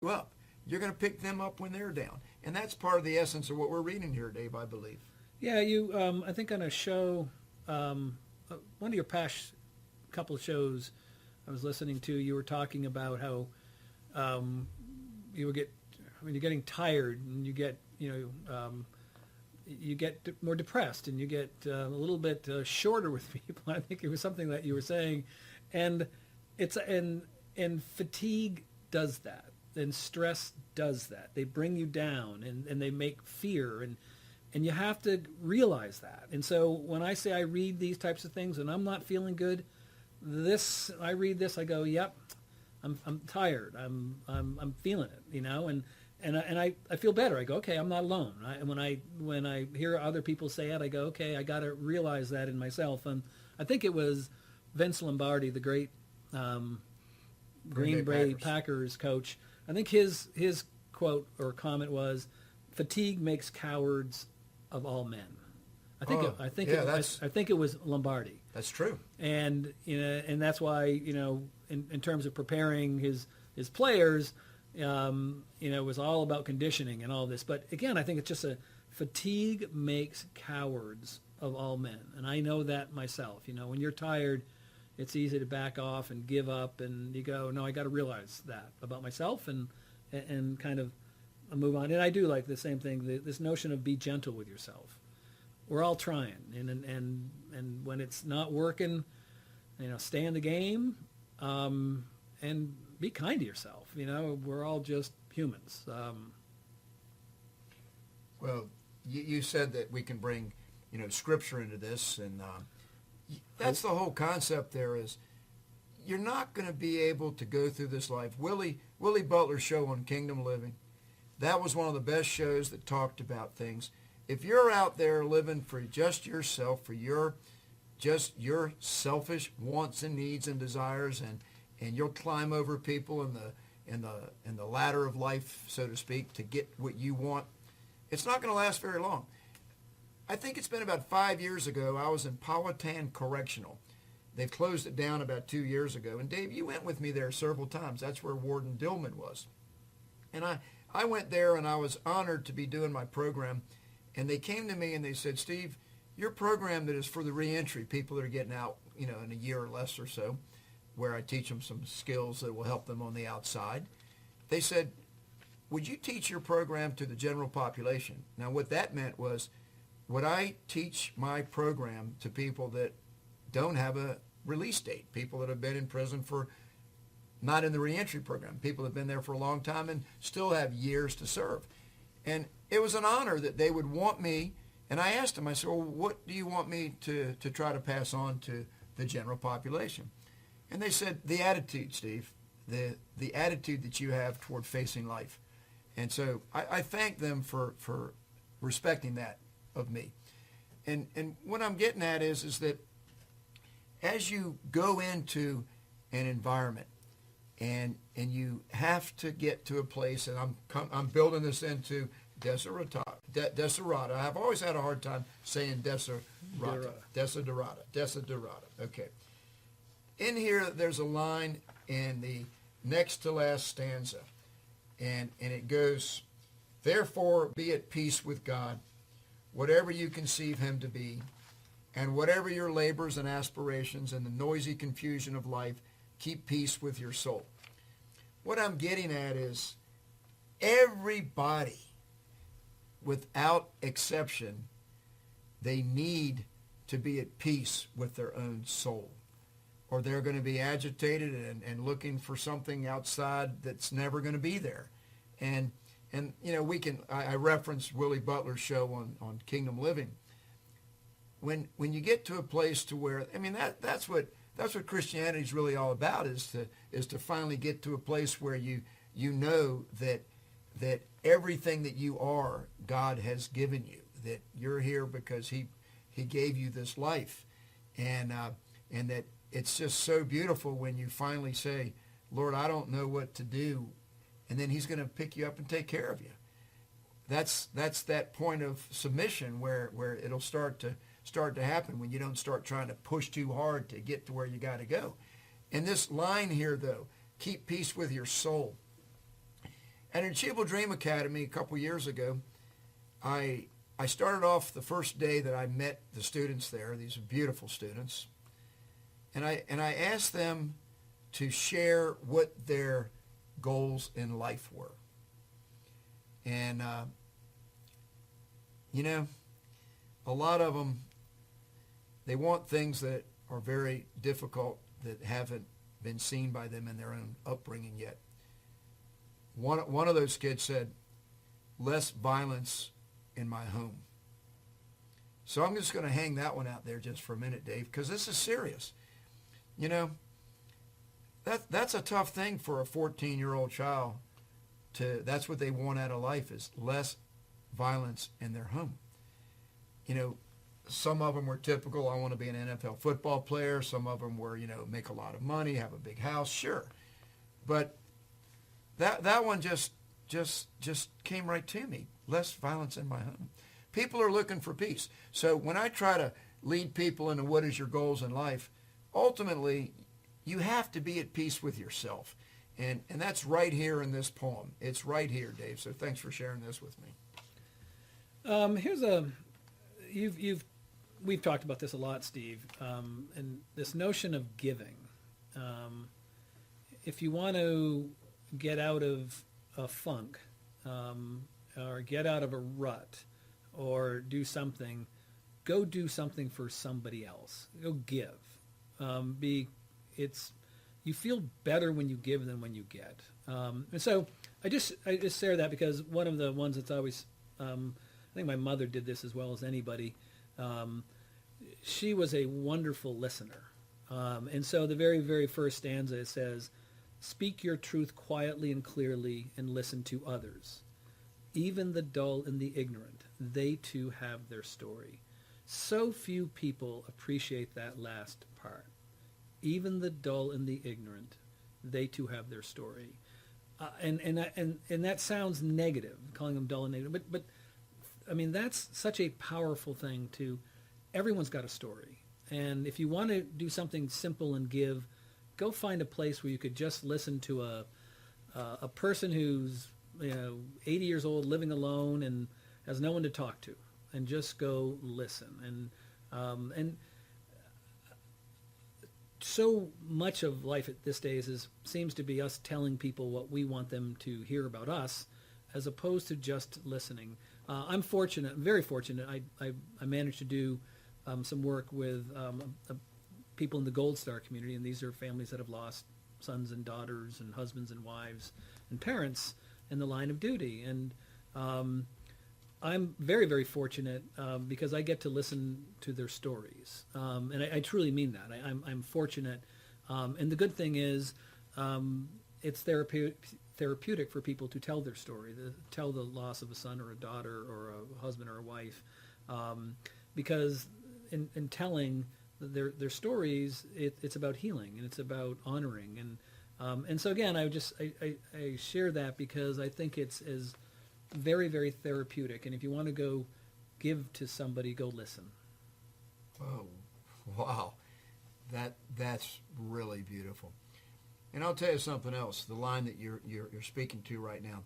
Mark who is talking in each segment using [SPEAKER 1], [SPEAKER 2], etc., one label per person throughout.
[SPEAKER 1] you up. You're going to pick them up when they're down. And that's part of the essence of what we're reading here, Dave, I believe.
[SPEAKER 2] Yeah, you. I think on a show, one of your past couple of shows I was listening to, you were talking about how you would get when you're getting tired and you get you get more depressed and you get a little bit shorter with people. I think it was something that you were saying, and and fatigue does that, and stress does that. They bring you down and they make fear and you have to realize that. And so when I say I read these types of things and I'm not feeling good, I read this, I go, yep, I'm tired. I'm feeling it, and I feel better. I go, okay, I'm not alone. And when I hear other people say it, I go, okay, I got to realize that in myself. And I think it was Vince Lombardi, the great Green Bay Packers coach. I think his quote or comment was, "Fatigue makes cowards of all men." I think it was Lombardi.
[SPEAKER 1] That's true.
[SPEAKER 2] And and that's why in terms of preparing his players, it was all about conditioning and all this. But again, I think it's just fatigue makes cowards of all men, and I know that myself. When you're tired, it's easy to back off and give up, and you go, no, I got to realize that about myself and kind of move on. And I do like the same thing, this notion of be gentle with yourself. We're all trying, and when it's not working, stay in the game, and be kind to yourself. We're all just humans.
[SPEAKER 1] Well, you said that we can bring, Scripture into this, and that's the whole concept. There is, you're not going to be able to go through this life. Willie Butler's show on Kingdom Living, that was one of the best shows that talked about things. If you're out there living for just yourself, for your selfish wants and needs and desires, and you'll climb over people in the ladder of life, so to speak, to get what you want, it's not going to last very long. I think it's been about 5 years ago, I was in Powhatan Correctional. They've closed it down about 2 years ago. And Dave, you went with me there several times. That's where Warden Dillman was. And I went there, and I was honored to be doing my program. And they came to me and they said, Steve, your program that is for the reentry, people that are getting out, in a year or less or so, where I teach them some skills that will help them on the outside. They said, would you teach your program to the general population? Now, what that meant was, would I teach my program to people that don't have a release date, people that have been in prison for, not in the reentry program, people that have been there for a long time and still have years to serve. And it was an honor that they would want me, and I asked them, I said, well, what do you want me to try to pass on to the general population? And they said, the attitude, Steve, the attitude that you have toward facing life. And so I thank them for respecting that of me. And what I'm getting at is that as you go into an environment and you have to get to a place, and I'm building this into Desiderata. I've always had a hard time saying Desiderata. Okay. In here, there's a line in the next to last stanza, and it goes, therefore be at peace with God, whatever you conceive him to be, and whatever your labors and aspirations and the noisy confusion of life, keep peace with your soul. What I'm getting at is everybody, without exception, they need to be at peace with their own soul, or they're going to be agitated and looking for something outside that's never going to be there. And I referenced Willie Butler's show on Kingdom Living. When you get to a place to where, that's what Christianity is really all about, is to finally get to a place where you know that everything that you are, God has given you, that you're here because he gave you this life, and that it's just so beautiful when you finally say, Lord, I don't know what to do, and then he's going to pick you up and take care of you. That's that point of submission where it'll start to happen, when you don't start trying to push too hard to get to where you got to go. And this line here, though, keep peace with your soul. And in Achievable Dream Academy a couple years ago, I started off the first day that I met the students there. These are beautiful students. And I asked them to share what their goals in life were. And, you know, a lot of them, they want things that are very difficult that haven't been seen by them in their own upbringing yet. One of those kids said, less violence in my home. So I'm just going to hang that one out there just for a minute, Dave, because this is serious. You know, that's a tough thing for a 14-year-old child that's what they want out of life, is less violence in their home. You know, some of them were typical, I want to be an NFL football player. Some of them were, you know, make a lot of money, have a big house, sure. But that one just came right to me. Less violence in my home. People are looking for peace. So when I try to lead people into what is your goals in life, ultimately, you have to be at peace with yourself. And that's right here in this poem. It's right here, Dave. So thanks for sharing this with me.
[SPEAKER 2] We've talked about this a lot, Steve, and this notion of giving. If you want to get out of a funk, or get out of a rut, or do something, go do something for somebody else. Go give. You feel better when you give than when you get. And so I just share that because one of the ones that's always, I think my mother did this as well as anybody. She was a wonderful listener. And so the very, very first stanza, it says, speak your truth quietly and clearly and listen to others. Even the dull and the ignorant, they too have their story. So few people appreciate that last part. Even the dull and the ignorant, they too have their story. And that sounds negative, calling them dull and negative. But I mean, that's such a powerful thing everyone's got a story. And if you want to do something simple and give, go find a place where you could just listen to a person who's 80 years old, living alone, and has no one to talk to, and just go listen. And so much of life at this day seems to be us telling people what we want them to hear about us, as opposed to just listening. I'm fortunate, very fortunate. I managed to do some work with people in the Gold Star community, and these are families that have lost sons and daughters and husbands and wives and parents in the line of duty. And I'm very, very fortunate because I get to listen to their stories. And I truly mean that. I'm fortunate. And the good thing is it's therapeutic for people to tell their story, to tell the loss of a son or a daughter or a husband or a wife. Because in telling their stories, it's about healing and it's about honoring. And so again, I share that because I think it's very, very therapeutic. And if you want to go give to somebody, go listen.
[SPEAKER 1] Oh, wow. That's really beautiful. And I'll tell you something else. The line that you're speaking to right now.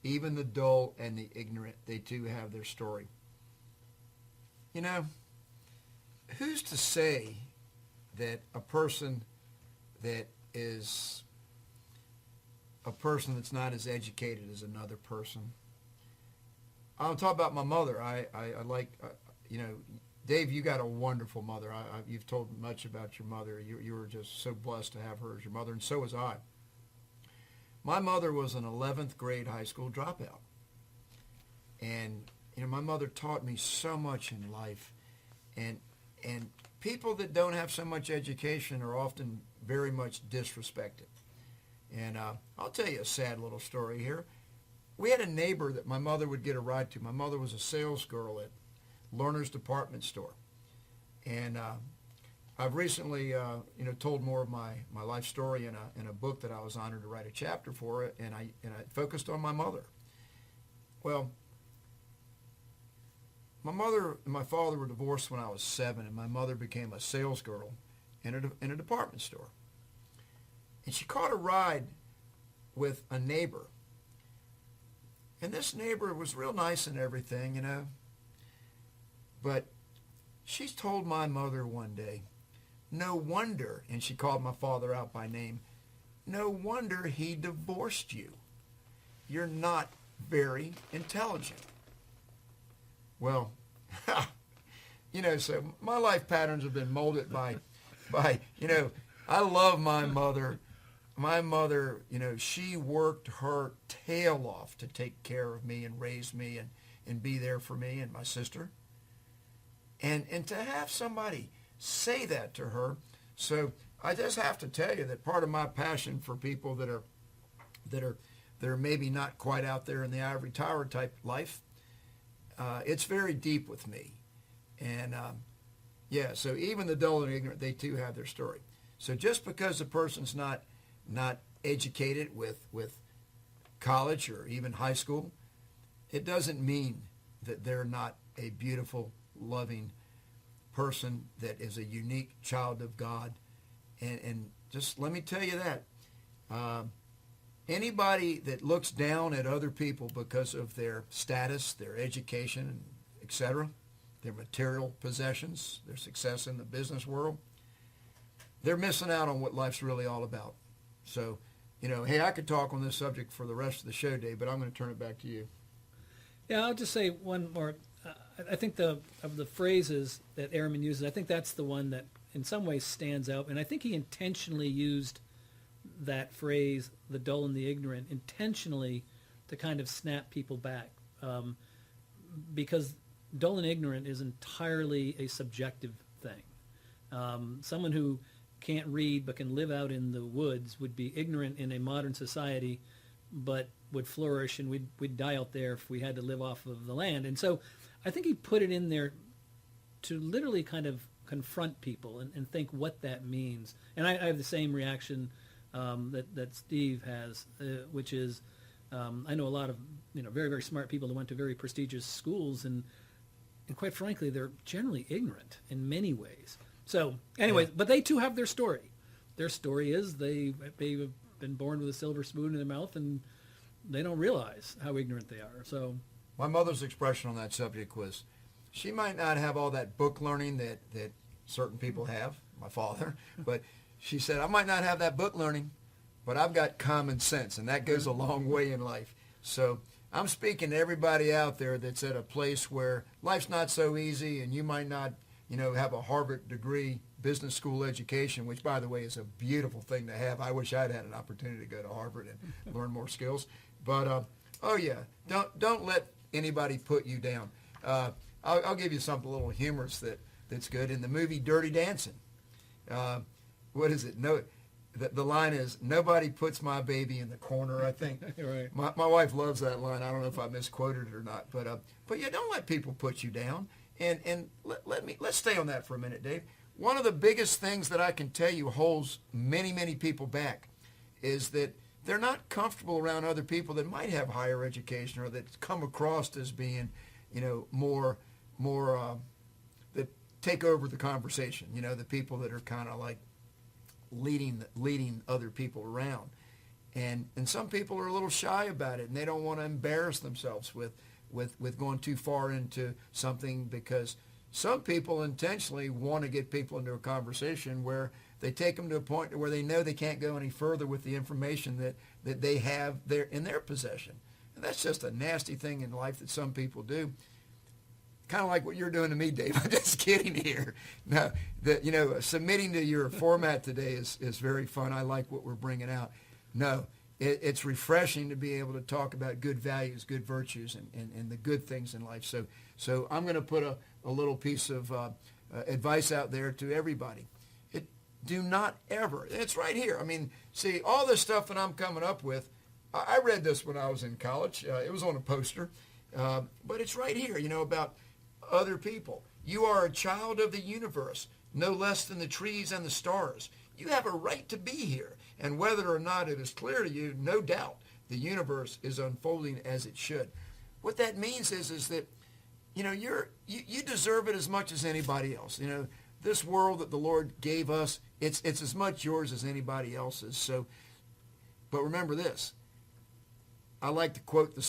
[SPEAKER 1] Even the dull and the ignorant, they too have their story. You know, who's to say that a person that's not as educated as another person? I'll talk about my mother. I like, Dave, you got a wonderful mother. You've told much about your mother. You were just so blessed to have her as your mother, and so was I. My mother was an 11th grade high school dropout. And, my mother taught me so much in life. And people that don't have so much education are often very much disrespected. And I'll tell you a sad little story here. We had a neighbor that my mother would get a ride to. My mother was a sales girl at Lerner's department store. And I've recently, told more of my life story in a book that I was honored to write a chapter for it, and I focused on my mother. Well, my mother and my father were divorced when I was 7, and my mother became a sales girl in a department store. And she caught a ride with a neighbor And this neighbor was real nice and everything, you know. But she told my mother one day, no wonder, and she called my father out by name, no wonder he divorced you. You're not very intelligent. Well, you know, so my life patterns have been molded by, you know, I love my mother. My mother, you know, she worked her tail off to take care of me and raise me and be there for me and my sister. And to have somebody say that to her, so I just have to tell you that part of my passion for people that are maybe not quite out there in the ivory tower type life, it's very deep with me. And yeah, so even the dull and ignorant, they too have their story. So just because a person's not educated with college or even high school, it doesn't mean that they're not a beautiful, loving person that is a unique child of God. And just let me tell you that. Anybody that looks down at other people because of their status, their education, etc., their material possessions, their success in the business world, they're missing out on what life's really all about. So, you know, hey, I could talk on this subject for the rest of the show, Dave, but I'm going to turn it back to you.
[SPEAKER 2] Yeah, I'll just say one more. I think of the phrases that Ehrman uses, I think that's the one that in some ways stands out. And I think he intentionally used that phrase, the dull and the ignorant, intentionally to kind of snap people back. Because dull and ignorant is entirely a subjective thing. Someone who can't read but can live out in the woods would be ignorant in a modern society, but would flourish, and we'd die out there if we had to live off of the land. And so I think he put it in there to literally kind of confront people and think what that means. And I have the same reaction that Steve has, which is I know a lot of very, very smart people who went to very prestigious schools, and quite frankly, they're generally ignorant in many ways. So anyway, but they too have their story. Their story is they've been born with a silver spoon in their mouth, and they don't realize how ignorant they are. So
[SPEAKER 1] my mother's expression on that subject was, she might not have all that book learning that certain people have, my father, but she said, I might not have that book learning, but I've got common sense, and that goes a long way in life. So I'm speaking to everybody out there that's at a place where life's not so easy, and you might not, have a Harvard degree, business school education, which, by the way, is a beautiful thing to have. I wish I'd had an opportunity to go to Harvard and learn more skills. But, oh, yeah, don't let anybody put you down. I'll give you something a little humorous that's good. In the movie Dirty Dancing, what is it? No, the line is, nobody puts my baby in the corner, I think.
[SPEAKER 2] Right.
[SPEAKER 1] My wife loves that line. I don't know if I misquoted it or not. But yeah, don't let people put you down. And let's stay on that for a minute, Dave. One of the biggest things that I can tell you holds many, many people back is that they're not comfortable around other people that might have higher education or that come across as being, more that take over the conversation. The people that are kind of like leading other people around. And some people are a little shy about it, and they don't want to embarrass themselves with going too far into something, because some people intentionally want to get people into a conversation where they take them to a point where they know they can't go any further with the information that they have there in their possession. And that's just a nasty thing in life that some people do. Kind of like what you're doing to me, Dave. I'm just kidding here. No, submitting to your format today is very fun. I like what we're bringing out. No, it's refreshing to be able to talk about good values, good virtues, and the good things in life. So I'm going to put a little piece of advice out there to everybody. Do not ever, it's right here. I mean, see, all this stuff that I'm coming up with, I read this when I was in college. It was on a poster, but it's right here, about other people. You are a child of the universe, no less than the trees and the stars. You have a right to be here. And whether or not it is clear to you, no doubt, the universe is unfolding as it should. What that means is that, you deserve it as much as anybody else. This world that the Lord gave us, it's as much yours as anybody else's. So, but remember this. I like to quote the